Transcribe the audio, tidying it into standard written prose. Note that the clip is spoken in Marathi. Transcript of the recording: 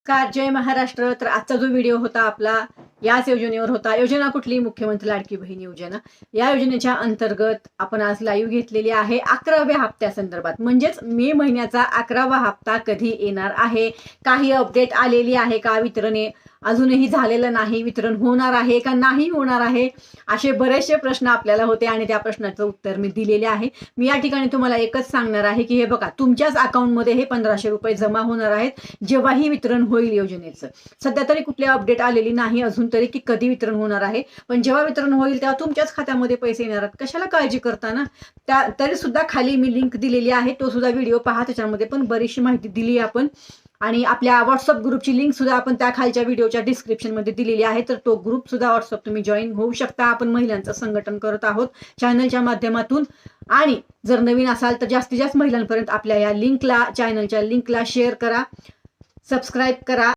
नमस्कार, जय महाराष्ट्र. तर आजचा जो व्हिडिओ होता आपला याच योजनेवर होता. योजना कुठली? मुख्यमंत्री लाडकी बहीण योजना. या योजनेच्या अंतर्गत आपण आज लाईव्ह घेतलेली आहे 11व्या हप्त्यासंदर्भात. म्हणजेच मे महिन्याचा 11वा हप्ता कधी येणार आहे, काही अपडेट आलेली आहे का, वितरण अजूनही झालेलं नाही, वितरण होणार आहे का नाही होणार आहे, असे बरेचसे प्रश्न आपल्याला होते आणि त्या प्रश्नाचं उत्तर मी दिलेले आहे. मी या ठिकाणी तुम्हाला एकच सांगणार आहे की हे बघा, तुमच्याच अकाउंटमध्ये हे 1500 रुपये जमा होणार आहेत जेव्हाही वितरण होईल योजनेचं. सध्या तरी कुठली अपडेट आलेली नाही अजून तरी की कधी वितरण होणार आहे, पण जेव्हा वितरण होईल तेव्हा तुमच्याच खात्यामध्ये पैसे येणार आहेत. कशाला काळजी करता ना. तरी सुद्धा खाली मी लिंक दिलेली आहे, तो सुद्धा व्हिडिओ पहा. त्याच्यामध्ये पण बरीचशी माहिती दिली आपण आणि आपल्या व्हॉट्सअप ग्रुपची लिंक सुद्धा आपण त्या खालच्या व्हिडिओच्या डिस्क्रिप्शनमध्ये दिलेली आहे. तर तो ग्रुप सुद्धा व्हॉट्सअप तुम्ही जॉईन होऊ शकता. आपण महिलांचं संघटन करत आहोत चॅनलच्या माध्यमातून. आणि जर नवीन असाल तर जास्तीत जास्त महिलांपर्यंत आपल्या या लिंकला, चॅनलच्या लिंकला शेअर करा, सबस्क्राईब करा.